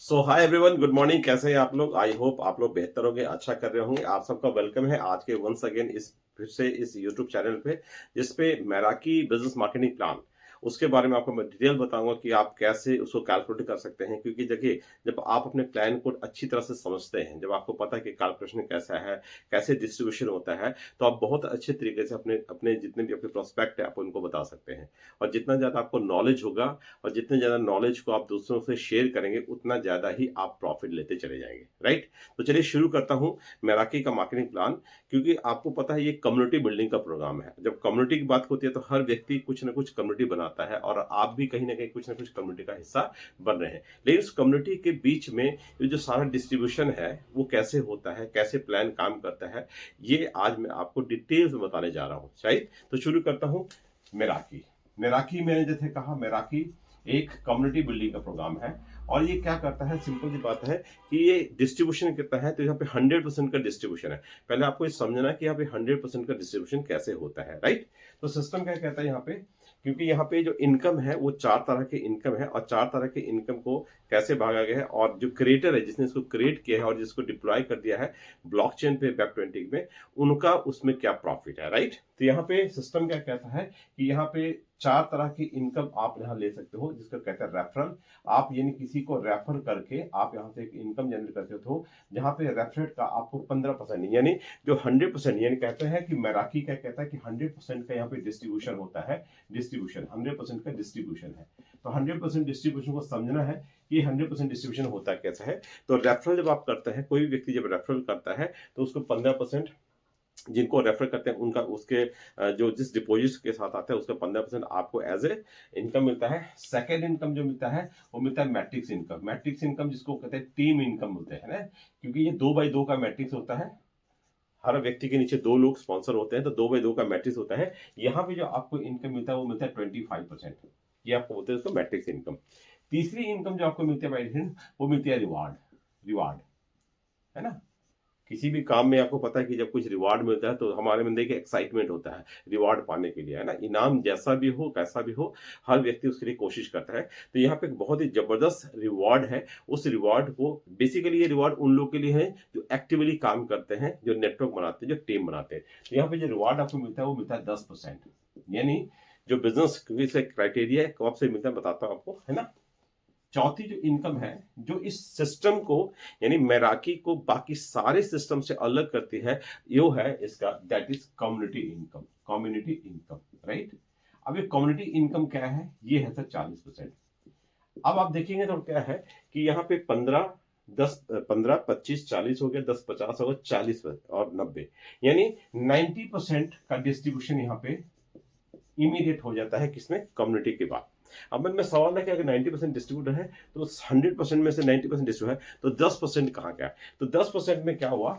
सो hi everyone, good morning. कैसे हैं आप लोग? आई होप आप लोग बेहतर होंगे, अच्छा कर रहे होंगे। आप सबका वेलकम है आज के वंस अगेन इस फिर से इस यूट्यूब चैनल पे, जिसपे मैराकी बिजनेस मार्केटिंग प्लान उसके बारे में आपको मैं डिटेल बताऊंगा कि आप कैसे उसको कैलकुलेट कर सकते हैं। क्योंकि देखिए, जब आप अपने प्लान को अच्छी तरह से समझते हैं, जब आपको पता है कि कैलकुलेशन कैसा है, कैसे डिस्ट्रीब्यूशन होता है, तो आप बहुत अच्छे तरीके से अपने अपने जितने भी आपके प्रोस्पेक्ट है आप उनको बता सकते हैं। और जितना ज्यादा आपको नॉलेज होगा और जितने ज़्यादा नॉलेज को आप दूसरों से शेयर करेंगे, उतना ज़्यादा ही आप प्रॉफिट लेते चले जाएंगे, राइट? तो चलिए शुरू करता हूँ मैराकी का मार्केटिंग प्लान। क्योंकि आपको पता है ये कम्युनिटी बिल्डिंग का प्रोग्राम है। जब कम्युनिटी की बात होती है तो हर व्यक्ति कुछ ना कुछ कम्युनिटी बनाता है, और आप भी कहीं ना कहीं कुछ ना कुछ कम्युनिटी का हिस्सा बन रहे हैं। लेकिन उस कम्युनिटी के बीच में ये जो सारा डिस्ट्रीब्यूशन है वो कैसे होता है, कैसे प्लान काम करता है, ये आज मैं आपको डिटेल्स में बताने जा रहा हूँ, राइट? तो शुरू करता हूँ। मैराकी मैराकी मैंने जैसे कहा, मैराकी एक कम्युनिटी बिल्डिंग का प्रोग्राम है। और ये क्या करता है, सिंपल सी बात है कि ये डिस्ट्रीब्यूशन करता है। तो यहाँ पे 100% का डिस्ट्रीब्यूशन है। पहले आपको ये समझना है कि यहाँ पे 100% का डिस्ट्रीब्यूशन कैसे होता है, राइट? तो सिस्टम क्या कहता है यहाँ पे, क्योंकि यहाँ पे जो इनकम है वो चार तरह के इनकम है, और चार तरह के इनकम को कैसे भागा गया है, और जो क्रिएटर है जिसने इसको क्रिएट किया है और जिसको डिप्लॉय कर दिया है ब्लॉकचेन पे वेब 20 में, उनका उसमें क्या प्रॉफिट है, राइट? तो यहाँ पे सिस्टम क्या कहता है कि यहाँ पे चार तरह की इनकम आप यहाँ ले सकते हो, जिसको कहते हैं रेफरल। आप यानी किसी को रेफर करके आप यहाँ से एक इनकम जनरेट करते हो, जहाँ पे रेफरेट का आपको 15% यानी जो 100%, यानी कहते हैं कि मैराकी क्या कहता है कि 100% का यहाँ पे डिस्ट्रीब्यूशन होता है। डिस्ट्रीब्यूशन 100% का डिस्ट्रीब्यूशन है। तो 100% डिस्ट्रीब्यूशन को समझना है कि 100% डिस्ट्रीब्यूशन होता कैसा है। तो रेफरल जब आप करते हैं, कोई भी व्यक्ति जब रेफरल करता है तो उसको 15%, जिनको रेफर करते हैं उनका उसके जो जिस डिपॉजिट के साथ आता है उसका 15% आपको एज ए इनकम मिलता है। सेकेंड इनकम जो मिलता है वो मिलता है मैट्रिक्स इनकम। मैट्रिक्स इनकम जिसको कहते हैं टीम इनकम बोलते हैं ना, क्योंकि ये 2x2 का मैट्रिक्स होता है। हर व्यक्ति के नीचे दो लोग स्पॉन्सर होते हैं, तो 2x2 का मैट्रिक्स होता है। यहाँ पे जो आपको इनकम मिलता है वो मिलता है 25%। ये आपको बोलते हैं उसको मैट्रिक्स इनकम। तीसरी इनकम जो आपको मिलती है बाई डिफरेंट, वो मिलती है रिवार्ड। रिवार्ड है ना, किसी भी काम में आपको पता है कि जब कुछ रिवार्ड मिलता है तो हमारे में देखिए एक्साइटमेंट होता है रिवार्ड पाने के लिए, है ना? इनाम जैसा भी हो कैसा भी हो, हर व्यक्ति उसके लिए कोशिश करता है। तो यहाँ पे एक बहुत ही जबरदस्त रिवार्ड है। उस रिवार्ड को बेसिकली, ये रिवार्ड उन लोगों के लिए है जो एक्टिवली काम करते हैं, जो नेटवर्क बनाते हैं, जो टीम बनाते हैं। तो यहाँ पे जो रिवार्ड आपको मिलता है वो मिलता है 10%। यानी जो बिजनेस क्राइटेरिया है कब से मिलता है बताता हूँ आपको, है ना? चौथी जो इनकम है, जो इस सिस्टम को यानी मैराकी को बाकी सारे सिस्टम से अलग करती है, यो है इसका, that is community income. Community income, right? अब ये कम्युनिटी इनकम क्या है, ये है सर 40%। अब आप देखेंगे तो क्या है कि यहाँ पे 15, 10, 15, 25, 40 हो गया, 10, 50 हो गया, 40 और 90, यानी 90% का डिस्ट्रीब्यूशन यहाँ पे इमीडिएट हो जाता है। किसमें? कम्युनिटी के बाद। अब मन में सवाल है कि अगर 90% डिस्ट्रीब्यूटर है तो 100% में से 90% डिस्ट्रीब्यूटर है, तो 10% कहाँ गया? तो 10% में क्या हुआ,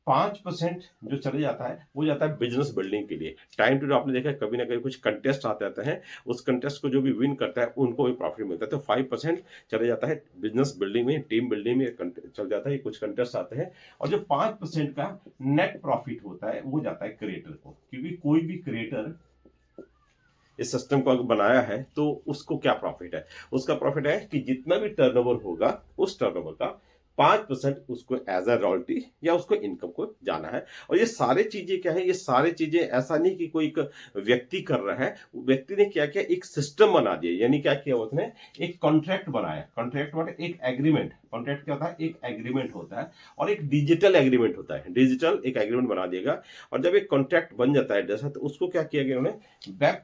5% जो चले जाता है वो जाता है बिजनेस बिल्डिंग के लिए। टाइम टू आपने देखा है कभी ना कभी कुछ कंटेस्ट आते रहते हैं, उस कंटेस्ट को जो भी विन करता है उनको भी प्रॉफिट मिलता है। तो 5% चले जाता है बिजनेस बिल्डिंग में, टीम बिल्डिंग में चल जाता है, कुछ कंटेस्ट आते हैं। और जो 5% का नेट प्रॉफिट होता है वो जाता है क्रिएटर को, क्योंकि कोई भी क्रिएटर इस सिस्टम को अगर बनाया है तो उसको क्या प्रॉफिट है? उसका प्रॉफिट है कि जितना भी टर्नओवर होगा उस टर्नओवर का 5% उसको एज अ रॉयल्टी या उसको इनकम को जाना है। और ये सारे चीजें क्या है, ये सारी चीजें ऐसा नहीं कि कोई एक व्यक्ति कर रहा है। व्यक्ति ने क्या किया, एक सिस्टम बना दिया। यानी क्या किया उसने, एक कॉन्ट्रैक्ट बनाया। कॉन्ट्रैक्ट मतलब एक एग्रीमेंट। कॉन्ट्रैक्ट क्या होता है, एक एग्रीमेंट होता है, और एक डिजिटल एग्रीमेंट होता है। डिजिटल एक एग्रीमेंट बना देगा। और जब एक कॉन्ट्रैक्ट बन जाता है जैसा, तो उसको क्या किया गया उन्होंने, वेब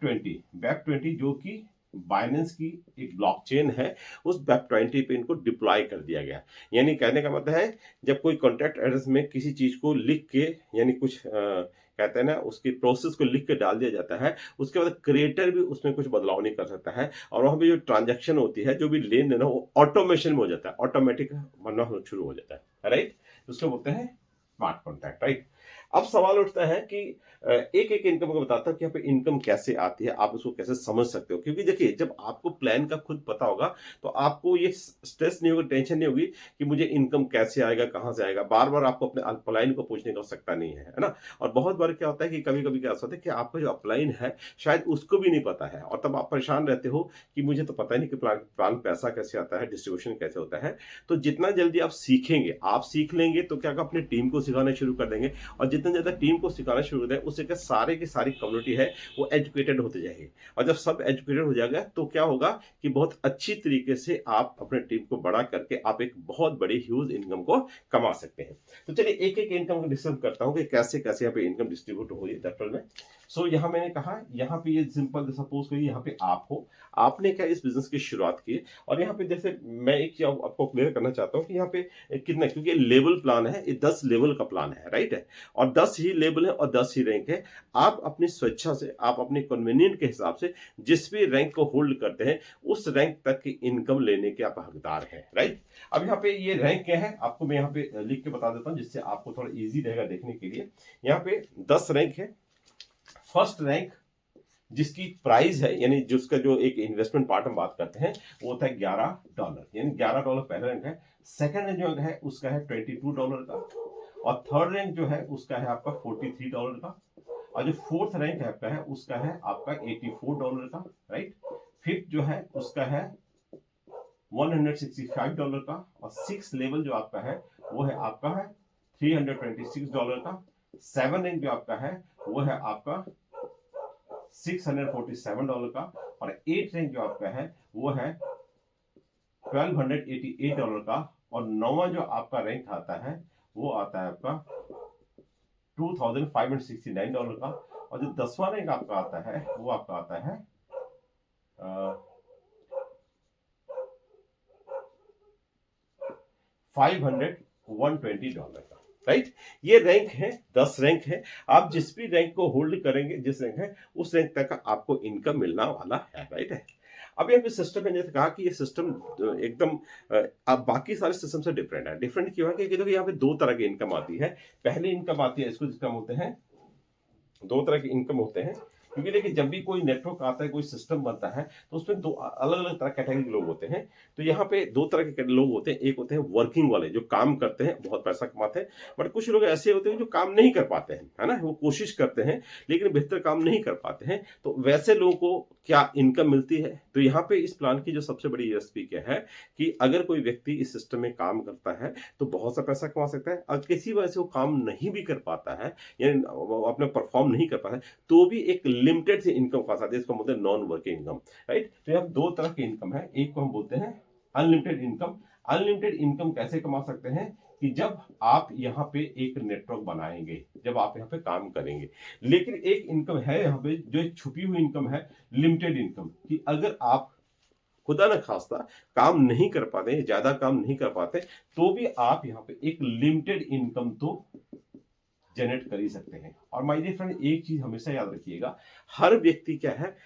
20 जो कि बाइनेंस की एक ब्लॉकचेन है, उस वेब 20 पे इनको डिप्लॉय कर दिया गया। यानी कहने का मतलब है, जब कोई कॉन्ट्रैक्ट एड्रेस में किसी चीज को लिख के, यानी कुछ कहते हैं ना, उसकी प्रोसेस को लिख के डाल दिया जाता है, उसके बाद क्रिएटर भी उसमें कुछ बदलाव नहीं कर सकता है। और वहां पे जो ट्रांजैक्शन होती है, जो भी लेन देन वो ऑटोमेशन में हो जाता है, ऑटोमेटिक बनना शुरू हो जाता है, राइट? उसको बोलते हैं स्मार्ट कॉन्ट्रैक्ट, राइट? अब सवाल उठता है कि एक एक इनकम को बताता हूँ कि यहाँ पे इनकम कैसे आती है, आप उसको कैसे समझ सकते हो, क्योंकि देखिए जब आपको प्लान का खुद पता होगा तो आपको ये स्ट्रेस नहीं होगी, टेंशन नहीं होगी कि मुझे इनकम कैसे आएगा, कहाँ से आएगा, बार बार आपको अपने अपलाइन को पूछने की आवश्यकता नहीं है, है ना। और बहुत बार क्या होता है कि कभी कभी क्या होता है कि आपका जो अपलाइन है शायद उसको भी नहीं पता है, और तब आप परेशान रहते हो कि मुझे तो पता ही नहीं कि प्लान प्लान पैसा कैसे आता है, डिस्ट्रीब्यूशन कैसे होता है। तो जितना जल्दी आप सीखेंगे, आप सीख लेंगे तो क्या होगा, अपनी टीम को सिखाना शुरू कर देंगे, और जितना ज़्यादा टीम को सिखाना शुरू कर दें उससे क्या सारे की सारी कम्युनिटी है वो एजुकेटेड होते जाएगी। और जब सब एजुकेटेड हो जाएगा तो क्या होगा कि बहुत अच्छी तरीके से आप अपने टीम को बड़ा करके आप एक बहुत बड़ी ह्यूज इनकम को कमा सकते हैं। तो चलिए एक एक इनकम को डिस्कस करता हूँ कि कैसे कैसे यहाँ पे इनकम डिस्ट्रीब्यूट हो रही है रेफरल में। सो यहाँ मैंने कहा, यहाँ पे ये सिंपल, सपोज करिए यहाँ पे आप हो, आपने क्या इस बिजनेस की शुरुआत की, और यहाँ पे जैसे मैं एक चीज आपको क्लियर करना चाहता हूँ कि यहाँ पे कितना, क्योंकि लेवल प्लान है, ये 10 लेवल का प्लान है, राइट है, और 10 ही लेवल है और 10 ही रैंक है। आप अपनी स्वेच्छा से, आप अपने कन्वीनियंट के हिसाब से जिस भी रैंक को होल्ड करते हैं उस रैंक तक की इनकम लेने के आप हकदार हैं, राइट। अब यहाँ पे ये रैंक क्या है आपको मैं यहाँ पे लिख के बता देता हूँ जिससे आपको थोड़ा इजी रहेगा देखने के लिए। यहाँ पे 10 रैंक है। फर्स्ट रैंक जिसकी प्राइस है, यानी जिसका जो एक इन्वेस्टमेंट पार्ट हम बात करते हैं वो होता है $11, यानी $11 पहला रैंक है। सेकंड रैंक जो है उसका है $22 का, और थर्ड रैंक जो है उसका है आपका $43 का, और जो फोर्थ रैंक है आपका है उसका है आपका $84 का, राइट। फिफ्थ जो है उसका है $165 का, और सिक्स लेवल जो आपका है वो है आपका है $326 का। सेवन रैंक जो आपका है वो है आपका $647 का, और एट रैंक जो आपका है वो है $1288 का, और नौवां जो आपका रैंक आता है वो आता है आपका $2569 का, और जो 10वां रैंक आपका आता है वो आपका आता है $120 का, राइट। ये रैंक है, 10 रैंक है। आप जिस भी रैंक को होल्ड करेंगे, जिस रैंक है उस रैंक तक आपको इनकम मिलना वाला है, राइट है। अब यहाँ पे सिस्टम है, जैसे कहा कि ये सिस्टम एकदम अब बाकी सारे सिस्टम से डिफरेंट है। डिफरेंट क्यों है कि देखो यहाँ पे दो तरह की इनकम आती है। पहली इनकम आती है, इसको जिसका बोलते हैं, दो तरह की इनकम होते हैं, क्योंकि देखिए जब भी कोई नेटवर्क आता है, कोई सिस्टम बनता है तो उसमें दो अलग अलग तरह कैटेगरी के लोग होते हैं। तो यहाँ पे दो तरह के लोग होते हैं। एक होते हैं वर्किंग वाले जो काम करते हैं, बहुत पैसा कमाते हैं, बट कुछ लोग ऐसे होते हैं जो काम नहीं कर पाते हैं, है ना, वो कोशिश करते हैं लेकिन बेहतर काम नहीं कर पाते हैं। तो वैसे लोगों को क्या इनकम मिलती है, तो यहाँ पे इस प्लान की जो सबसे बड़ी यूएसपी क्या है कि अगर कोई व्यक्ति इस सिस्टम में काम करता है तो बहुत सा पैसा कमा सकता है। अगर किसी वजह से वो काम नहीं भी कर पाता है, यानी अपने परफॉर्म नहीं कर पाता है, तो भी एक लिमिटेड से इनकम कमा सकते हैं। इसको बोलते हैं नॉन वर्किंग इनकम, राइट। तो यहाँ दो तरह की इनकम है। एक को हम बोलते हैं अनलिमिटेड इनकम। अनलिमिटेड इनकम कैसे कमा सकते हैं कि जब आप यहाँ पे एक नेटवर्क बनाएंगे, जब आप यहाँ पे काम करेंगे। लेकिन एक इनकम है यहाँ पे जो एक छुपी हुई इनकम है, लिमिटेड इनकम, कि अगर आप खुदा न खास्ता काम नहीं कर पाते, ज्यादा काम नहीं कर पाते, तो भी आप यहाँ पे एक लिमिटेड इनकम तो जनरेट कर ही सकते हैं। और माय डियर फ्रेंड, एक चीज हमेशा याद रखिएगा, हर व्यक्ति क्या है,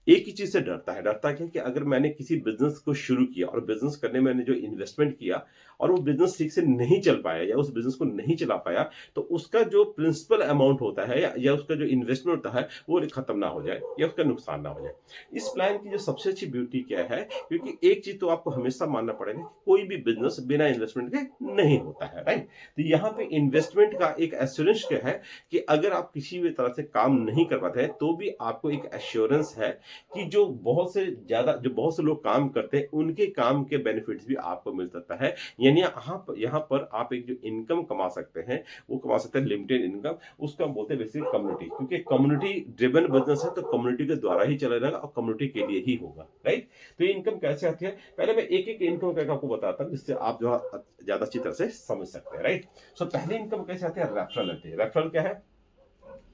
एक ही चीज से डरता है। डरता क्या कि अगर मैंने किसी बिजनेस को शुरू किया और बिजनेस करने में मैंने जो इन्वेस्टमेंट किया और वो बिजनेस ठीक से नहीं चल पाया या उस बिजनेस को नहीं चला पाया, तो उसका जो प्रिंसिपल अमाउंट होता है या उसका जो इन्वेस्टमेंट होता है वो खत्म ना हो जाए या उसका नुकसान ना हो जाए। इस प्लान की जो सबसे अच्छी ब्यूटी क्या है, क्योंकि एक चीज तो आपको हमेशा मानना पड़ेगा कि कोई भी बिजनेस बिना इन्वेस्टमेंट के नहीं होता है, राइट। तो यहाँ पे इन्वेस्टमेंट का एक एश्योरेंस क्या है कि अगर आप किसी भी तरह से काम नहीं कर पाते हैं तो भी आपको एक एश्योरेंस है कि जो बहुत से लोग काम करते हैं उनके काम के बेनिफिट्स भी आपको मिल सकता है। यानी यहाँ पर आप एक जो इनकम कमा सकते हैं वो कमा सकते हैं लिमिटेड इनकम। उसको हम बोलते हैं बेसिकली कम्युनिटी, क्योंकि कम्युनिटी ड्रिवन बिजनेस है तो कम्युनिटी के द्वारा ही चला जाएगा और कम्युनिटी के लिए ही होगा, राइट। तो ये इनकम कैसे आती है, पहले मैं एक एक इनकम करके आपको बताता हूँ जिससे आप जो ज्यादा अच्छी तरह से समझ सकते हैं, राइट। सो पहली इनकम कैसे आती है, रेफरल आती है। रेफरल क्या है,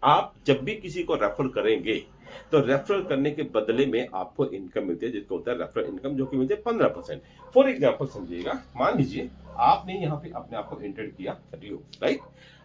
आप जब भी किसी को रेफर करेंगे तो रेफरल करने के बदले में आपको इनकम मिलती है जिसको होता है रेफरल इनकम, जो कि मिलती है 15%। फॉर एग्जांपल समझिएगा, मान लीजिए आपने यहाँ पे अपने आप को एंटर किया रियो, राइट,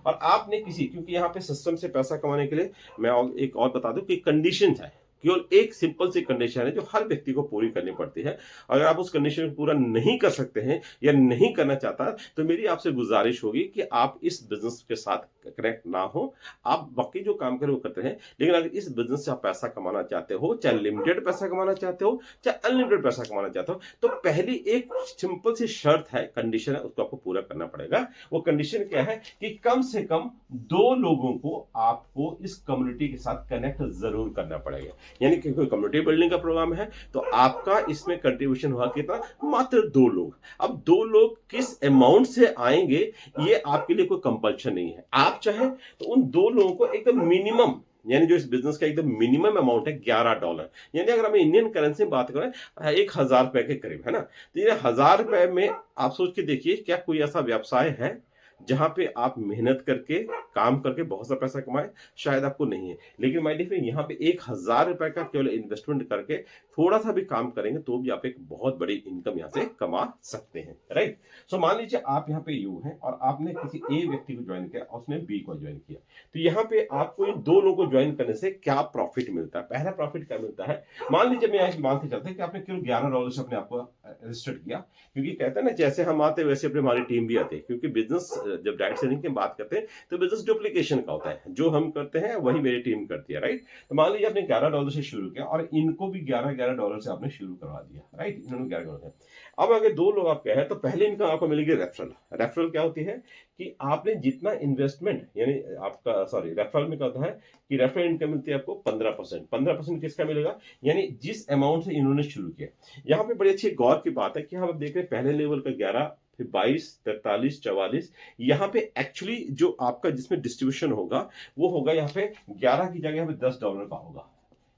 और आपने किसी, क्योंकि यहाँ पे सिस्टम से पैसा कमाने के लिए मैं एक और बता दूं कि कंडीशन है केवल एक सिंपल सी कंडीशन है जो हर व्यक्ति को पूरी करनी पड़ती है। अगर आप उस कंडीशन को पूरा नहीं कर सकते हैं या नहीं करना चाहता, तो मेरी आपसे गुजारिश होगी कि आप इस बिज़नेस के साथ कनेक्ट ना हो। आप बाकी जो काम करें वो करते रहें, लेकिन अगर इस बिज़नेस से आप पैसा कमाना चाहते हो, चाहे लिमिटेड पैसा कमाना चाहते हो, चाहे अनलिमिटेड पैसा कमाना चाहते हो, तो पहली एक सिंपल सी शर्त है, कंडीशन है, उसको आपको पूरा करना पड़ेगा। वो कंडीशन क्या है कि कम से कम 2 लोगों को आपको इस कम्युनिटी के साथ कनेक्ट ज़रूर करना पड़ेगा। यानी कि कोई कम्युनिटी बिल्डिंग का प्रोग्राम है, तो आपका इसमें कंट्रीब्यूशन हुआ कितना? मात्र 2 लोग। अब 2 लोग किस अमाउंट से आएँगे, ये आपके लिए कोई कंपल्शन नहीं है। आप चाहें तो उन 2 लोगों को एकदम मिनिमम, यानी जो इस बिज़नेस का एकदम मिनिमम अमाउंट है $11, यानी अगर हम इंडियन करेंसी में बात करें, ₹1000 के करीब, है ना? तो ये ₹1000 में आप सोच के देखिए, क्या कोई ऐसा व्यवसाय है जहाँ पे आप मेहनत करके, काम करके बहुत सा पैसा कमाएँ? शायद आपको नहीं है। लेकिन माय डियर फ्रेंड, यहाँ पे ₹1000 का केवल इन्वेस्टमेंट करके थोड़ा-सा भी काम करेंगे तो भी आप एक बहुत बड़ी इनकम यहाँ से कमा सकते हैं, राइट? सो मान लीजिए आप यहाँ पे यू हैं और आपने किसी ए व्यक्ति को जॉइन किया और उसने बी को जॉइन किया। तो यहाँ पे आपको इन 2 लोगों को जॉइन करने से क्या प्रॉफिट मिलता है? पहला प्रॉफिट क्या मिलता है? मान लीजिए, मैं आज मान के चलते हैं कि आपने केवल $11 से अपने आप को रजिस्टर किया, क्योंकि कहते हैं ना, जैसे हम आते हैं वैसे अपनी हमारी टीम भी आती है, क्योंकि बिज़नेस जब डायरेक्ट सेलिंग की बात करते हैं तो बिज़नेस डुप्लीकेशन का होता है। जो हम करते हैं वही मेरी टीम करती है, राइट? तो मान लीजिए आपने $11 से शुरू किया और इनको भी $11 से आपने शुरू करवा दिया, राइट? इन्होंने $11। अब अगर 2 लोग आपके हैं तो पहली इनकम आपको मिलेगी रेफरल। रेफरल क्या होती है कि आपने जितना इन्वेस्टमेंट, यानी आपका, सॉरी, रेफरल में क्या होता है कि रेफरल इनकम मिलती है आपको 15%। 15% किसका मिलेगा? यानी जिस अमाउंट से इन्होंने शुरू किया। यहाँ पे बड़ी अच्छी गौर की बात है कि हम अब देख रहे हैं पहले लेवल का 11, फिर 22, 43, 44। यहाँ पे एक्चुअली जो आपका जिसमें डिस्ट्रीब्यूशन होगा वो होगा यहाँ पे 11 की जगह पे $10 का होगा,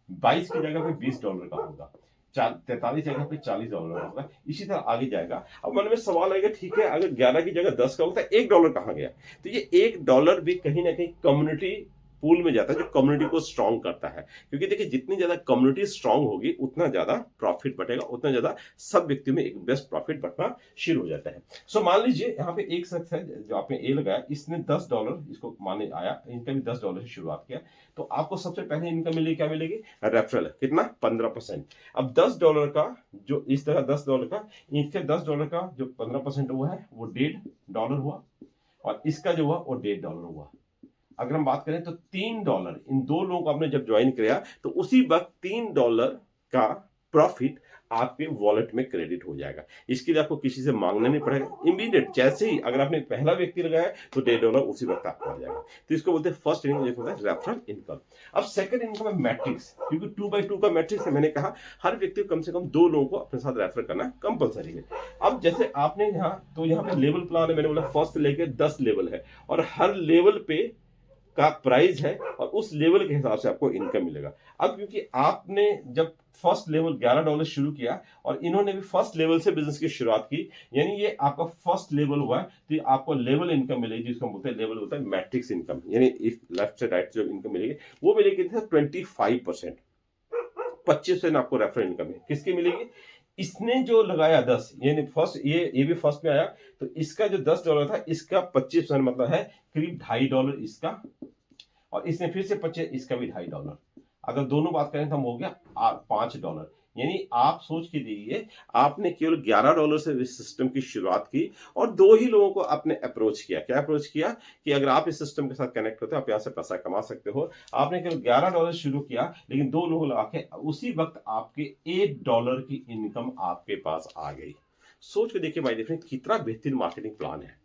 22 की जगह पे $20 का होगा, 43 जगह पे $40 का होगा, इसी तरह आगे जाएगा। अब मन में सवाल आएगा, ठीक है, अगर 11 की जगह 10 का होता है, $1 कहाँ गया? तो ये $1 भी कहीं ना कहीं कम्युनिटी पूल में जाता है, जो कम्युनिटी को स्ट्रांग करता है। क्योंकि देखिए, जितनी ज्यादा कम्युनिटी स्ट्रांग होगी उतना ज्यादा प्रॉफिट बढ़ेगा, उतना ज्यादा सब व्यक्तियों में एक बेस्ट प्रॉफिट बढ़ना शुरू हो जाता है। सो मान लीजिए यहाँ पे एक शख्स है जो आपने ए लगाया, इसने $10 इसको माने आया, इनका भी $10 से शुरुआत किया, तो आपको सबसे पहले इनकम मिलेगी, क्या मिलेगी? रेफरल। कितना? 15%। अब $10 का जो इस तरह $10 का, इसके $10 का जो 15% हुआ है वो $1.5 हुआ, और इसका जो हुआ वो $1.5 हुआ। अगर हम बात करें तो $3, इन 2 लोगों को आपने जब ज्वाइन किया तो उसी वक्त $3 का प्रॉफिट आपके वॉलेट में क्रेडिट हो जाएगा। इसके लिए आपको किसी से मांगना नहीं पड़ेगा, इमीडिएट जैसे ही अगर आपने पहला व्यक्ति लगाया तो $1.5 उसी वक्त आपको आ जाएगा। तो इसको बोलते हैं फर्स्ट इनकम, जिसको बोलते हैं रेफरल इनकम। अब सेकंड इनकम है मैट्रिक्स, क्योंकि 2x2 का मैट्रिक्स है। मैंने कहा हर व्यक्ति को कम से कम 2 लोगों को अपने साथ रेफर करना कंपलसरी है। अब जैसे आपने यहाँ, तो यहाँ पे लेवल प्लान है, मैंने बोला फर्स्ट लेके 10 लेवल है, और हर लेवल पे का प्राइस है और उस लेवल के हिसाब से आपको इनकम मिलेगा। अब क्योंकि आपने जब फर्स्ट लेवल $11 शुरू किया और इन्होंने भी फर्स्ट लेवल से बिजनेस की शुरुआत की, यानी ये आपका फर्स्ट लेवल हुआ है, तो आपको लेवल इनकम मिलेगी, जिसको हम बोलते हैं लेवल होता है मैट्रिक्स इनकम। यानी इस लेफ्ट से राइट जो इनकम मिलेगी वो मिलेगी 25%। 25% आपको रेफरल इनकम है। किसकी मिलेगी? इसने जो लगाया 10, यानी फर्स्ट, ये भी फर्स्ट में आया, तो इसका जो $10 था, इसका 25% मतलब है करीब $2.5 इसका, और इसने फिर से 25, इसका भी $2.5। अगर दोनों बात करें तो हम हो गया $5। यानी आप सोच के देखिए, आपने केवल $11 से इस सिस्टम की शुरुआत की और 2 ही लोगों को आपने अप्रोच किया। क्या अप्रोच किया? कि अगर आप इस सिस्टम के साथ कनेक्ट होते हो, आप यहाँ से पैसा कमा सकते हो। आपने केवल $11 शुरू किया, लेकिन 2 लोग लगा के उसी वक्त आपके $1 की इनकम आपके पास आ गई। सोच के देखिए भाई, देखिए कितना बेहतरीन मार्केटिंग प्लान है।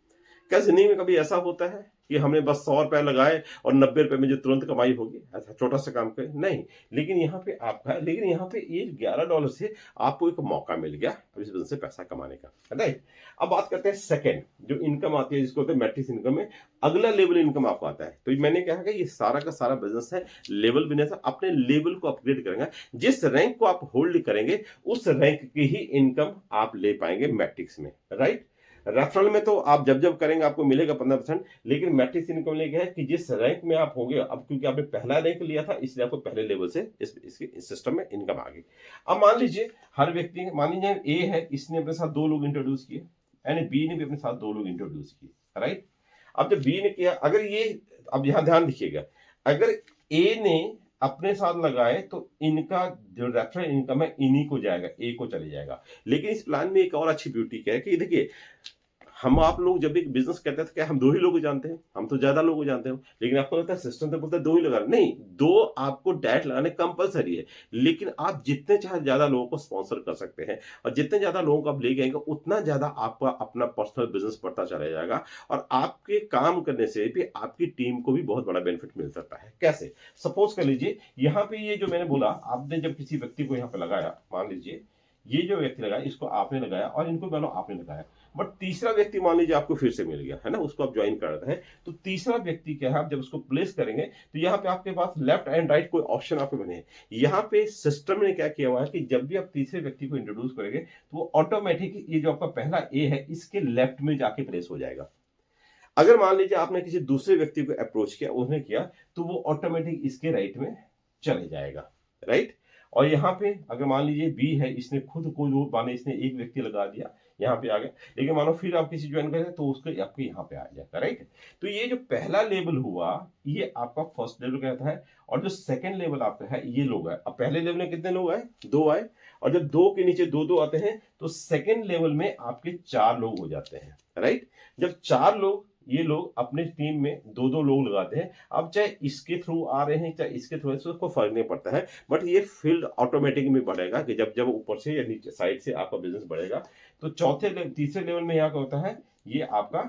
क्या जिंदगी में कभी ऐसा होता है कि हमने बस ₹100 लगाए और $90 में जो तुरंत कमाई होगी? ऐसा छोटा सा काम करे नहीं। लेकिन यहाँ पे आपका, लेकिन यहाँ पे ये $11 से आपको एक मौका मिल गया अब इस बिजनेस से पैसा कमाने का, राइट? अब बात करते हैं सेकंड जो इनकम आती है, जिसको बोलते हैं मैट्रिक्स इनकम में अगला लेवल इनकम आपको आता है। तो मैंने कहा कि ये सारा का सारा बिजनेस है लेवल बिजनेस। अपने लेवल को अपग्रेड करेंगे, जिस रैंक को आप होल्ड करेंगे उस रैंक की ही इनकम आप ले पाएंगे मैट्रिक्स में, राइट? रेफरल में तो आप जब जब करेंगे आपको मिलेगा 15%, लेकिन मैट्रिक्स इनकम लेके है कि जिस रैंक में आप होंगे, अब क्योंकि आपने पहला रैंक लिया था इसलिए आपको पहले लेवल से इस सिस्टम में इनकम आ गई। अब मान लीजिए हर व्यक्ति, मान लीजिए ए है, इसने अपने साथ 2 लोग इंट्रोड्यूस किए, यानी बी ने भी अपने साथ 2 लोग इंट्रोड्यूस किए, राइट? अब जब बी ने किया, अगर ये, अब यहां ध्यान रखिएगा, अगर ए ने अपने साथ लगाए तो इनका जो रेफरल इनकम है इन्हीं को जाएगा, ए को चले जाएगा। लेकिन इस प्लान में एक और अच्छी ब्यूटी क्या है कि देखिए, हम आप लोग जब भी बिजनेस करते हैं तो क्या हम दो ही लोग को जानते हैं, हम तो ज्यादा लोग को जानते हो, लेकिन आपको लगता है सिस्टम तो बोलता है दो ही लगा, नहीं, दो आपको डायरेक्ट लगाने कंपलसरी है। लेकिन आप जितने चाहे ज्यादा लोगों को स्पॉन्सर कर सकते हैं, और जितने ज्यादा लोगों को आप ले जाएंगे उतना ज्यादा आपका अपना पर्सनल बिजनेस बढ़ता चला जाएगा। और आपके काम करने से भी आपकी टीम को भी बहुत बड़ा बेनिफिट मिल सकता है। कैसे? सपोज कर लीजिए, यहाँ पे ये जो मैंने बोला, आपने जब किसी व्यक्ति को यहाँ पे लगाया, मान लीजिए ये जो व्यक्ति लगाया इसको आपने लगाया और इनको मानो आपने लगाया, बट तीसरा व्यक्ति मान लीजिए आपको फिर से मिल गया है ना, उसको आप ज्वाइन कर रहे हैं, तो तीसरा व्यक्ति क्या है, आप जब उसको प्लेस करेंगे तो यहाँ पे आपके पास लेफ्ट एंड राइट कोई ऑप्शन आपके बने। यहाँ पे सिस्टम ने क्या किया हुआ है कि जब भी आप तीसरे व्यक्ति को इंट्रोड्यूस करेंगे तो वो ऑटोमेटिक ये जो आपका पहला ए है इसके लेफ्ट में जाके प्लेस हो जाएगा। अगर मान लीजिए आपने किसी दूसरे व्यक्ति को अप्रोच किया, उसने किया, तो वो ऑटोमेटिक इसके राइट में चले जाएगा, राइट। और यहाँ पे अगर मान लीजिए बी है, इसने खुद को जो माने इसने एक व्यक्ति लगा दिया, यहाँ पे आ गया, लेकिन मानो फिर आप किसी ज्वाइन करें तो उसको आपके यहाँ पे आ जाएगा, राइट। तो ये जो पहला लेवल हुआ ये आपका फर्स्ट लेवल कहता है, और जो सेकंड लेवल आपका है ये लोग है। अब पहले लेवल में कितने लोग आए? दो आए, और जब दो के नीचे दो दो आते हैं तो सेकंड लेवल में आपके चार लोग हो जाते हैं, राइट। जब चार लोग, ये लोग अपने टीम में दो दो लोग लगाते हैं। अब चाहे इसके थ्रू आ रहे हैं चाहे इसके थ्रू, उसको फर्क नहीं पड़ता है, बट ये फील्ड ऑटोमेटिक में बढ़ेगा कि जब जब ऊपर से या नीचे साइड से आपका बिजनेस बढ़ेगा। तो तीसरे लेवल में यहाँ क्या होता है, ये आपका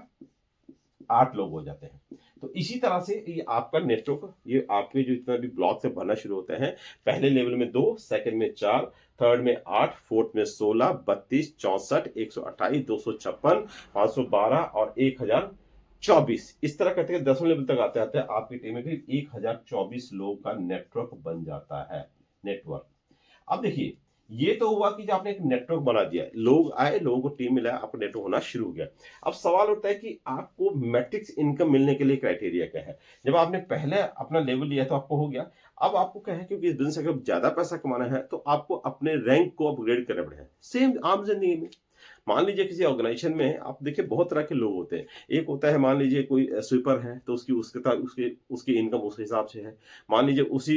8 लोग हो जाते हैं। तो इसी तरह से ये आपका नेटवर्क, ये आपके जो इतना भी ब्लॉक से बनना शुरू होते हैं, पहले लेवल में 2, सेकंड में 4, थर्ड में 8, फोर्थ में 16, 32, 64, 128, 256, 512 और 1024। इस तरह करते 10वें लेवल तक आते आते आपकी टीम में करीब 1024 लोगों का नेटवर्क बन जाता है। नेटवर्क, अब देखिए ये तो हुआ कि जब आपने एक नेटवर्क बना दिया, लोग आए, लोगों को टीम मिला, आपका नेटवर्क होना शुरू हो गया। अब सवाल उठता है कि आपको मैट्रिक्स इनकम मिलने के लिए क्राइटेरिया क्या है? जब आपने पहले अपना लेवल लिया तो आपको हो गया। अब आपको क्या है, क्योंकि इस बिजनेस अगर ज्यादा पैसा कमाना है तो आपको अपने रैंक को अपग्रेड करना पड़ेगा। सेम आम जिंदगी में मान लीजिए किसी ऑर्गेनाइजेशन में आप देखिए बहुत तरह के लोग होते हैं। एक होता है मान लीजिए कोई स्वीपर है तो उसकी इनकम उस हिसाब से है। मान लीजिए उसी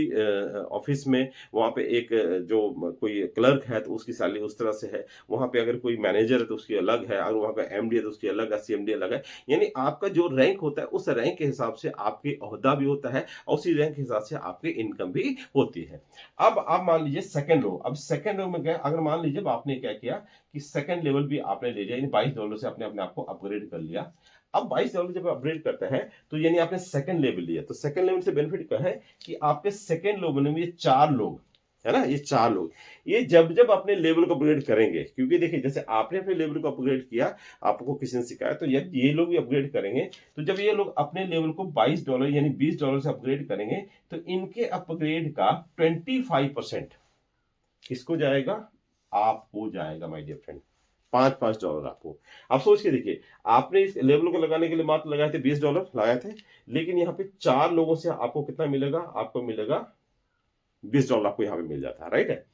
ऑफिस में वहाँ पे एक जो कोई क्लर्क है तो उसकी सैलरी उस तरह से है। वहाँ पे अगर कोई मैनेजर है तो उसकी अलग है, अगर वहाँ पे एमडी है तो उसकी अलग है, सीएमडी अलग है। यानी आपका जो रैंक होता है उस रैंक के हिसाब से आपके ओहदा भी होता है और उसी रैंक के हिसाब से आपकी इनकम भी होती है। अब आप मान लीजिए सेकेंड रो, अब सेकेंड रो में क्या, अगर मान लीजिए आपने क्या किया कि सेकंड लेवल भी आपने ले लिया, यानी $22 से आपने अपने आप को अपग्रेड कर लिया। अब $22 जब अपग्रेड करता है तो यानी आपने सेकंड लेवल लिया, तो सेकंड लेवल से बेनिफिट क्या है कि आपके सेकंड लेवल में ये 4 लोग है ना, ये 4 लोग ये जब जब अपने लेवल को अपग्रेड करेंगे, क्योंकि देखिए जैसे आपने अपने लेवल को अपग्रेड किया, आपको किसी ने सिखाया, तो ये लोग भी अपग्रेड करेंगे। तो जब ये लोग अपने लेवल को $22 यानी $20 से अपग्रेड करेंगे तो इनके अपग्रेड का 25% किसको जाएगा? आपको जाएगा माय डियर फ्रेंड। $5 आपको। आप सोच के देखिए, आपने इस लेवल को लगाने के लिए मात्र लगाए थे $20 लगाए थे, लेकिन यहाँ पे 4 लोगों से आपको कितना मिलेगा? आपको मिलेगा $20 आपको यहाँ पे मिल जाता है, राइट है।